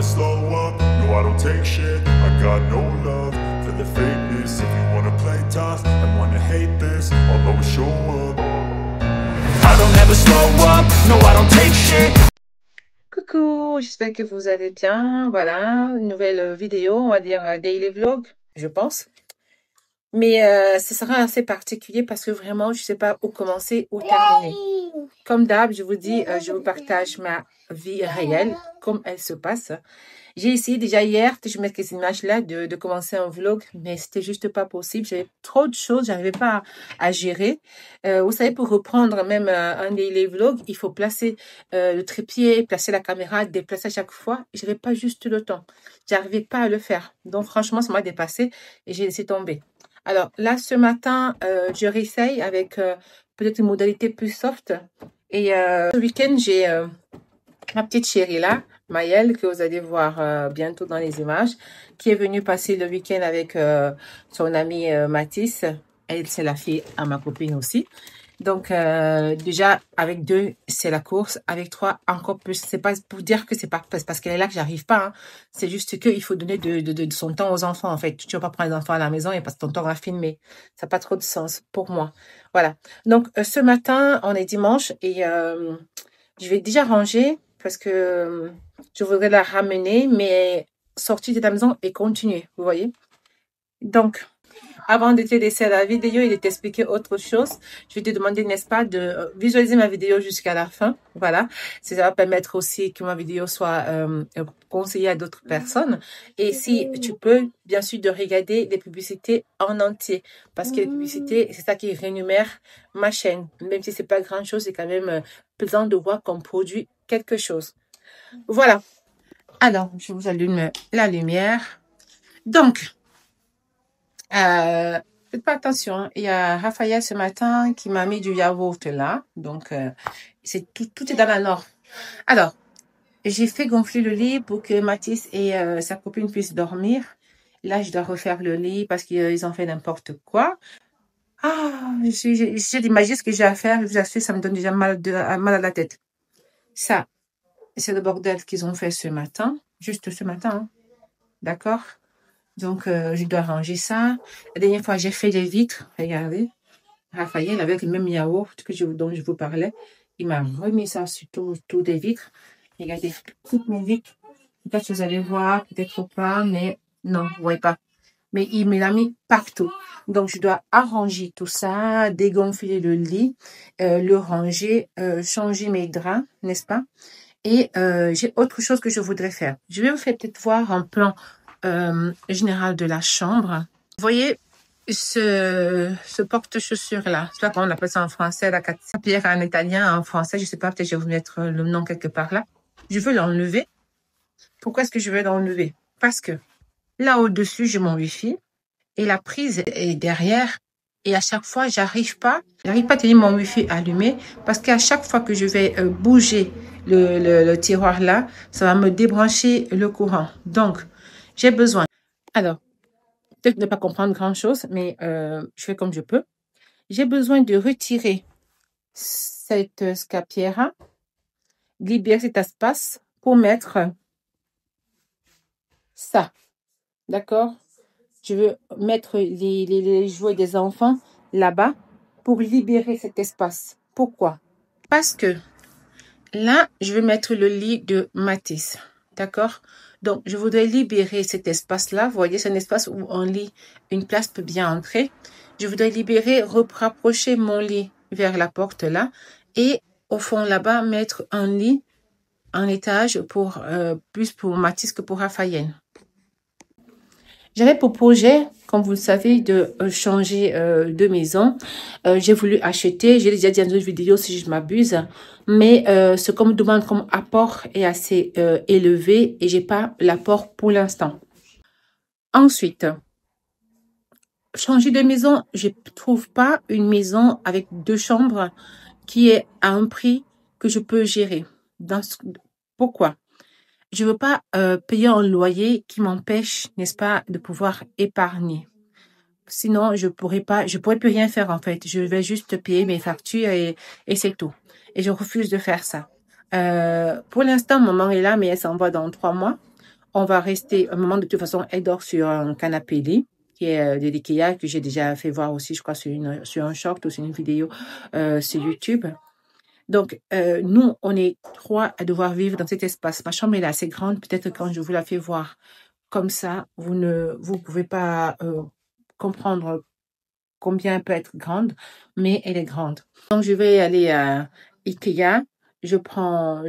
never slow up, no I don't take shit. I got no love for the fakeness. If you wanna play tough and wanna hate this, I'll always show up. I don't ever slow up, no I don't take shit. Coucou, j'espère que vous allez bien. Voilà, une nouvelle vidéo, on va dire daily vlog, je pense. Mais ce sera assez particulier parce que vraiment, je ne sais pas où commencer, où terminer. Comme d'hab, je vous dis, je vous partage ma vie réelle, comme elle se passe. J'ai essayé déjà hier, je vais mettre ces images-là, de commencer un vlog, mais c'était juste pas possible. J'avais trop de choses, j'arrivais pas à gérer. Vous savez, pour reprendre même un daily vlog, il faut placer le trépied, placer la caméra, déplacer à chaque fois. J'avais pas juste le temps. J'arrivais pas à le faire. Donc franchement, ça m'a dépassé et j'ai laissé tomber. Alors là, ce matin, je réessaye avec peut-être une modalité plus soft. Et ce week-end, j'ai ma petite chérie là, Maëlle, que vous allez voir bientôt dans les images, qui est venue passer le week-end avec son amie Mathis. Elle, c'est la fille à ma copine aussi. Donc, déjà, avec 2, c'est la course. Avec 3, encore plus. C'est pas pour dire que c'est pas parce qu'elle est là que j'arrive pas. Hein. C'est juste qu'il faut donner de son temps aux enfants, en fait. Tu vas pas prendre les enfants à la maison et passer ton temps à filmer. Ça n'a pas trop de sens pour moi. Voilà. Donc, ce matin, on est dimanche et je vais déjà ranger parce que je voudrais la ramener, mais sortir de la maison et continuer, vous voyez. Donc, avant de te laisser la vidéo et de t'expliquer autre chose, je vais te demander, n'est-ce pas, de visualiser ma vidéo jusqu'à la fin. Voilà. Ça va permettre aussi que ma vidéo soit conseillée à d'autres personnes. Et si tu peux, bien sûr, de regarder les publicités en entier. Parce que les publicités, c'est ça qui rémunère ma chaîne. Même si c'est pas grand-chose, c'est quand même plaisant de voir qu'on produit quelque chose. Voilà. Alors, je vous allume la lumière. Donc, faites pas attention, hein. Il y a Raphaël ce matin qui m'a mis du yaourt là. Donc, c'est tout est dans la norme. Alors, j'ai fait gonfler le lit pour que Mathis et sa copine puissent dormir. Là, je dois refaire le lit parce qu'ils ont fait n'importe quoi. Ah, j'ai d'imaginer ce que j'ai à faire. Je vous assure, ça me donne déjà mal à la tête. Ça, c'est le bordel qu'ils ont fait ce matin. Juste ce matin, hein. D'accord? Donc, je dois ranger ça. La dernière fois, j'ai fait les vitres. Regardez. Raphaël, avec le même yaourt dont je vous parlais, il m'a remis ça sur tout des vitres. Regardez, toutes mes vitres. Peut-être que vous allez voir, peut-être pas, mais non, vous voyez pas. Mais il me l'a mis partout. Donc, je dois arranger tout ça, dégonfler le lit, le ranger, changer mes draps, n'est-ce pas? Et j'ai autre chose que je voudrais faire. Je vais vous faire peut-être voir un plan général de la chambre. Vous voyez ce porte-chaussures là, je sais pas comment on appelle ça en français, la pierre en italien, en français, je sais pas, peut-être je vais vous mettre le nom quelque part là. Je veux l'enlever. Pourquoi est-ce que je veux l'enlever? Parce que là au-dessus, j'ai mon wifi et la prise est derrière et à chaque fois, j'arrive pas à tenir mon wifi allumé parce qu'à chaque fois que je vais bouger le tiroir là, ça va me débrancher le courant. Donc, j'ai besoin. Alors, peut-être ne pas comprendre grand-chose, mais je fais comme je peux. J'ai besoin de retirer cette scapiera, libérer cet espace pour mettre ça. D'accord? Je veux mettre les jouets des enfants là-bas pour libérer cet espace. Pourquoi? Parce que là, je vais mettre le lit de Mathis. D'accord? Donc, je voudrais libérer cet espace-là. Vous voyez, c'est un espace où un lit, une place peut bien entrer. Je voudrais libérer, rapprocher mon lit vers la porte là. Et au fond là-bas, mettre un lit en étage pour plus pour Mathis que pour Raphaël. J'avais pour projet, comme vous le savez, de changer de maison. J'ai voulu acheter, j'ai déjà dit dans une vidéo si je m'abuse, mais ce qu'on me demande comme apport est assez élevé et j'ai pas l'apport pour l'instant. Ensuite, changer de maison, je trouve pas une maison avec 2 chambres qui est à un prix que je peux gérer. Pourquoi? Je veux pas payer un loyer qui m'empêche, n'est-ce pas, de pouvoir épargner. Sinon, je pourrais plus rien faire en fait. Je vais juste payer mes factures et c'est tout. Et je refuse de faire ça. Pour l'instant, maman est là, mais elle s'en va dans 3 mois. On va rester un moment, de toute façon, elle dort sur un canapé lit qui est de l'IKEA, que j'ai déjà fait voir aussi, je crois, sur un short ou sur une vidéo sur YouTube. Donc, nous, on est 3 à devoir vivre dans cet espace. Ma chambre est assez grande. Peut-être quand je vous la fais voir comme ça, vous pouvez pas comprendre combien elle peut être grande, mais elle est grande. Donc, je vais aller à IKEA. Je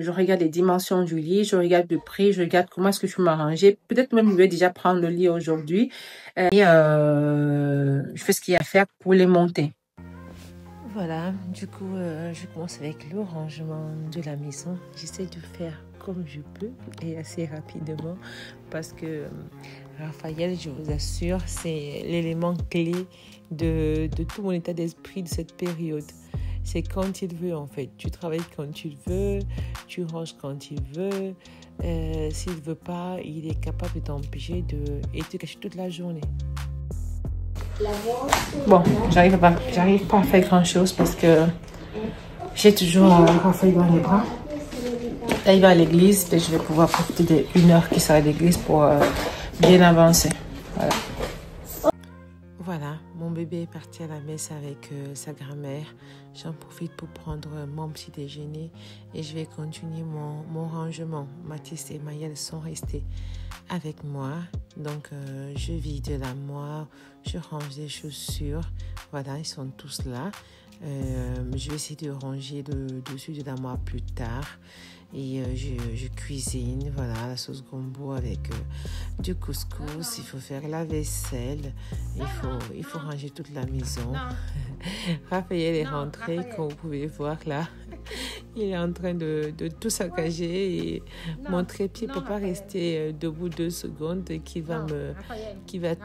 regarde les dimensions du lit, je regarde le prix, je regarde comment est-ce que je peux m'arranger. Peut-être même je vais déjà prendre le lit aujourd'hui. Et je fais ce qu'il y a à faire pour les monter. Voilà, du coup, je commence avec le rangement de la maison. J'essaie de faire comme je peux et assez rapidement parce que Raphaël, je vous assure, c'est l'élément clé de tout mon état d'esprit de cette période. C'est quand il veut en fait. Tu travailles quand il veut, tu ranges quand il veut. S'il ne veut pas, il est capable de t'empêcher et te cacher toute la journée. Bon, j'arrive pas à faire grand chose parce que j'ai toujours Raphaël dans les bras. Là, il va à l'église et je vais pouvoir profiter d'une heure qui sera à l'église pour bien avancer. Voilà. Voilà, mon bébé est parti à la messe avec sa grand-mère. J'en profite pour prendre mon petit déjeuner et je vais continuer mon rangement. Mathis et Maëlle sont restés avec moi. Donc, je vide l'armoire, je range des chaussures. Voilà, ils sont tous là. Je vais essayer de ranger le dessus de l'armoire plus tard. Et je cuisine, voilà, la sauce gombo avec du couscous. Il faut faire la vaisselle. Il faut ranger toute la maison. Raphaël est rentré, comme vous pouvez voir là. Il est en train de tout saccager et mon trépied ne peut pas rester debout 2 secondes et qui va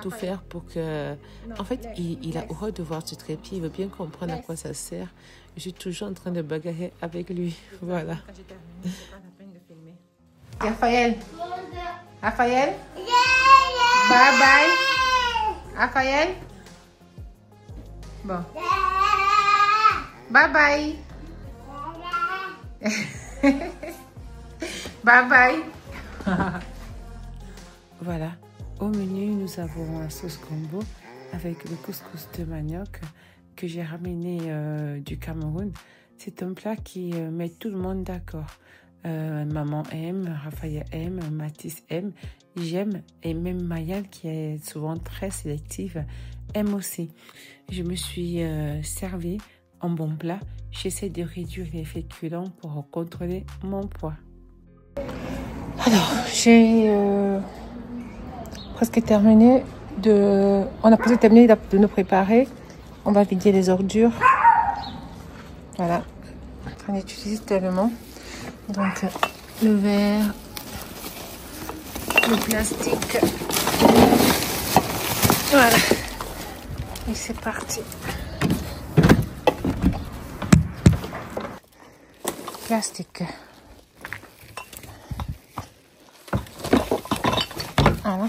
tout faire pour que... En fait, il a horreur de voir ce trépied. Il veut bien comprendre à quoi ça sert. Je suis toujours en train de bagarrer avec lui. Voilà. Raphaël. Raphaël. Bye bye. Raphaël. Bon. Bye bye. Bye bye. Voilà. Au menu, nous avons la sauce gombo avec le couscous de manioc que j'ai ramené du Cameroun. C'est un plat qui met tout le monde d'accord. Maman aime, Raphaël aime, Mathis aime, j'aime et même Maëlle qui est souvent très sélective aime aussi. Je me suis servi en bon plat. J'essaie de réduire les féculents pour contrôler mon poids. Alors, j'ai presque terminé on a presque terminé de nous préparer. On va vider les ordures. Voilà. On utilise tellement. Donc, le verre, le plastique. Voilà. Et c'est parti. Plastique. Voilà.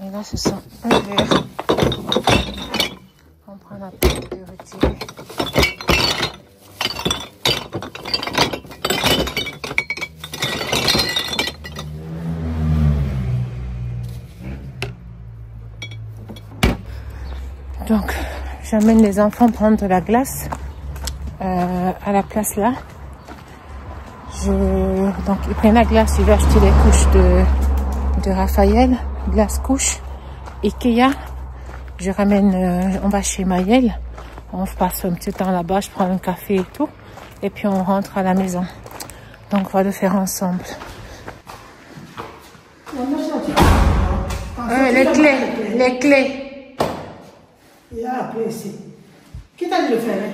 Et là, ce sont les verres. On prend la peine de retirer. Donc, j'amène les enfants prendre de la glace à la place là. Donc, ils prennent la glace, ils veulent acheter les couches de Raphaël, glace couche, IKEA. Je ramène, on va chez Maëlle, on passe un petit temps là-bas, je prends un café et tout, et puis on rentre à la maison. Donc, on va le faire ensemble. Les clés. Il y a après ici. Qui t'a dit de le faire?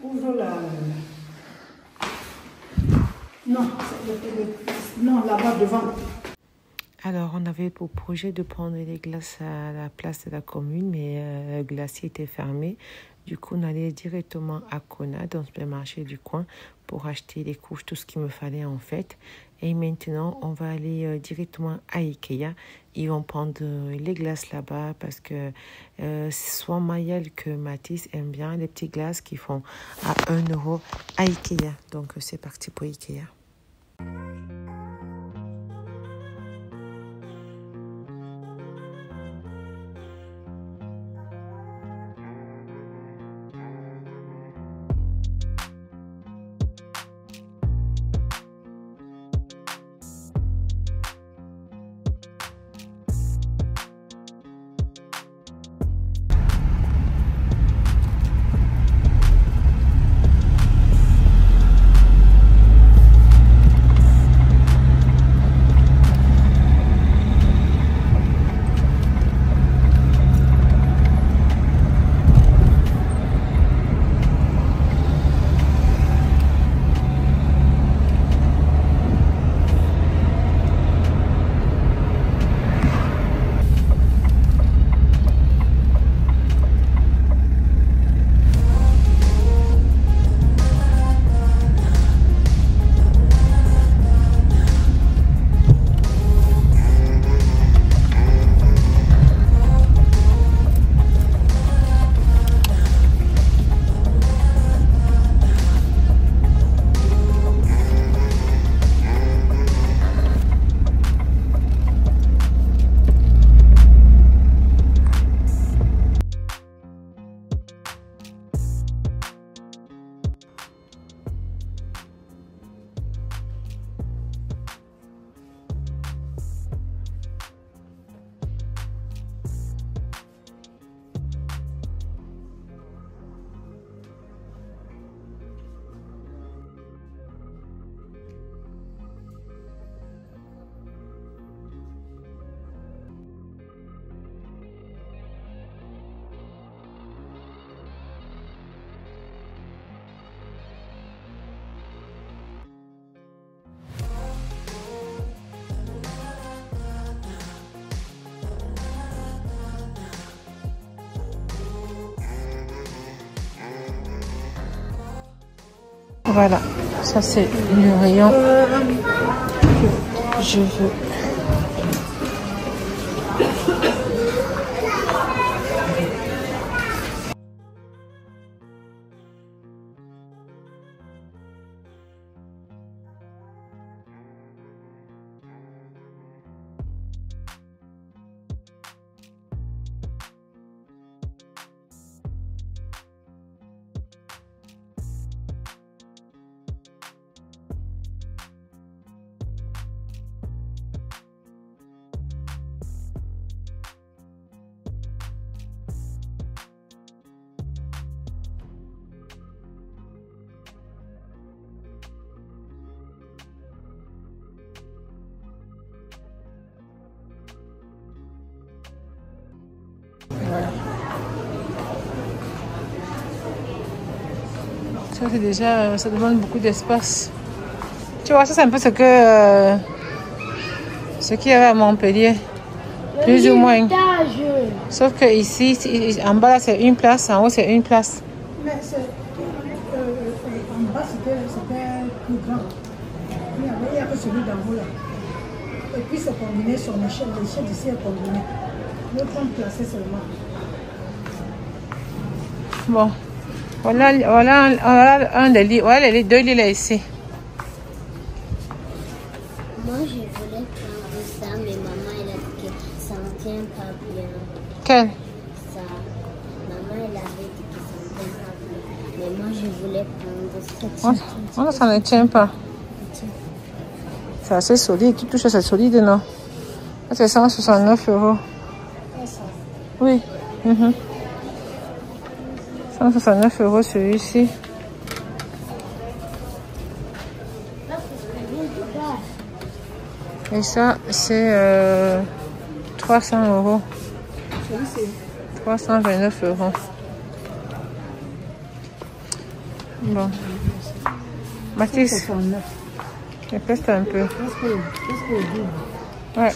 Ouvre la... Non, non, là-bas devant. Alors, on avait pour projet de prendre les glaces à la place de la commune, mais le glacier était fermé. Du coup, on allait directement à Kona, dans le supermarché du coin, pour acheter les couches, tout ce qu'il me fallait en fait. Et maintenant, on va aller directement à Ikea. Ils vont prendre les glaces là-bas parce que soit Maëlle que Mathis aiment bien les petites glaces qui font à 1 € à Ikea. Donc, c'est parti pour Ikea. Voilà, ça c'est le rayon que je veux. Voilà. Ça c'est déjà, ça demande beaucoup d'espace. Tu vois, ça c'est un peu ce qu'il y avait à Montpellier, plus ou moins. Sauf que ici, en bas là c'est une place, en haut c'est une place. Mais en bas c'était plus grand. Il n'y a que celui d'en haut là. Et puis c'est combiné sur l'échelle. L'échelle ici est combinée. L'autre on placé seulement. Bon, voilà un des lits. Voilà les deux lits là ici. Moi, je voulais prendre ça, mais maman, elle a dit que ça ne tient pas bien. Quel? Ça. Maman, elle avait dit que ça ne tient pas bien. Mais moi, je voulais prendre ça. Ça ne tient pas. C'est assez solide. Tu touches à c'est solide, non? C'est 169 €. Oui. 169 € celui-ci. Et ça, c'est 300 €. 329 €. Bon. Mathis, je peste un peu. Ouais.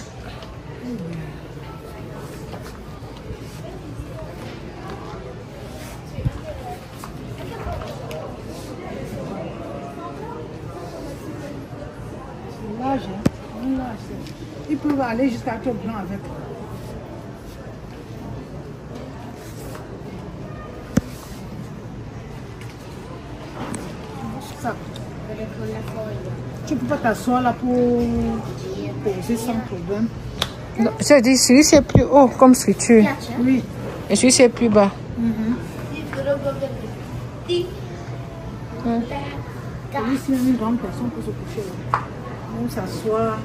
Large, large. Ils peuvent aller jusqu'à tout blanc avec. Ça. Tu peux pas t'asseoir là pour poser sans problème. Je dis, celui-ci est plus haut comme structure. Oui. Et celui-ci est plus bas. Ici, une grande personne peut se coucher là. Même s'asseoir.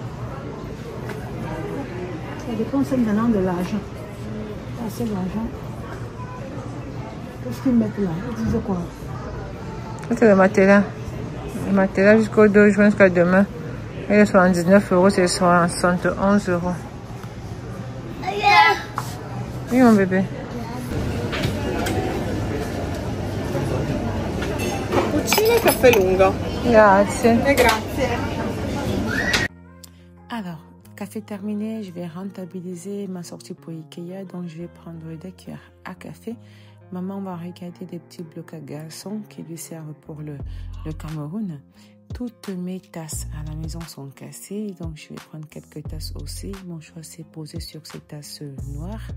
Ça dépend maintenant de l'argent. Assez d'argent. Qu'est-ce qu'ils mettent là? Ils disent quoi? C'est le matelas. Le matelas jusqu'au 2 juin, jusqu'à demain. Et le 79 €, c'est 71 €. Oui, mon bébé. Cappuccino e caffè lungo. Grazie. E grazie. Alors, café terminé, je vais rentabiliser ma sortie pour Ikea. Donc, je vais prendre 2 cuillères à café. Maman va regarder des petits blocs à garçons qui lui servent pour le Cameroun. Toutes mes tasses à la maison sont cassées, donc je vais prendre quelques tasses aussi. Mon choix s'est posé sur ces tasses noires.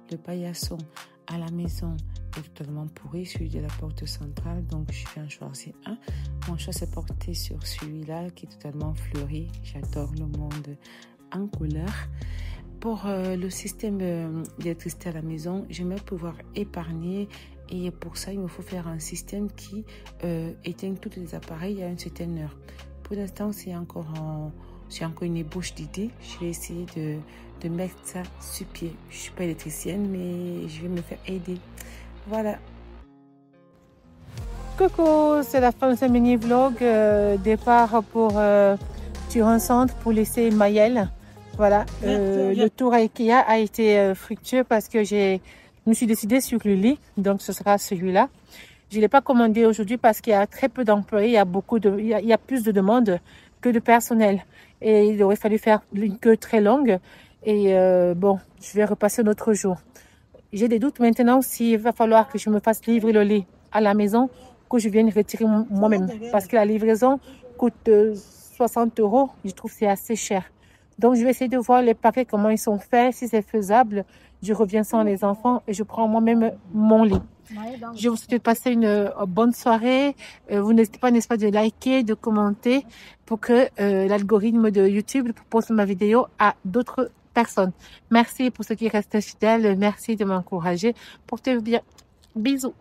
Le paillasson à la maison est totalement pourri, celui de la porte centrale, donc je viens choisir un. Mon choix s'est porté sur celui-là qui est totalement fleuri. J'adore le monde en couleur. Pour le système d'électricité à la maison, j'aimerais pouvoir épargner et pour ça, il me faut faire un système qui éteigne tous les appareils à une certaine heure. Pour l'instant, c'est encore une ébauche d'idée. Je vais essayer de mettre ça sur pied. Je ne suis pas électricienne, mais je vais me faire aider. Voilà. Coucou, c'est la fin de ce mini-vlog. Départ pour Turin Centre pour laisser Maëlle. Voilà, le tour à Ikea a été fructueux parce que je me suis décidée sur le lit, donc ce sera celui-là. Je ne l'ai pas commandé aujourd'hui parce qu'il y a très peu d'employés, il y a plus de demandes que de personnel. Et il aurait fallu faire une queue très longue. Et bon, je vais repasser un autre jour. J'ai des doutes maintenant s'il va falloir que je me fasse livrer le lit à la maison que je vienne retirer moi-même. Parce que la livraison coûte 60 €. Je trouve que c'est assez cher. Donc, je vais essayer de voir les paquets, comment ils sont faits, si c'est faisable. Je reviens sans les enfants et je prends moi-même mon lit. Je vous souhaite de passer une bonne soirée. Vous n'hésitez pas, n'est-ce pas, de liker, de commenter pour que l'algorithme de YouTube propose ma vidéo à d'autres personnes. Merci pour ceux qui restent fidèles. Merci de m'encourager. Portez-vous bien. Bisous.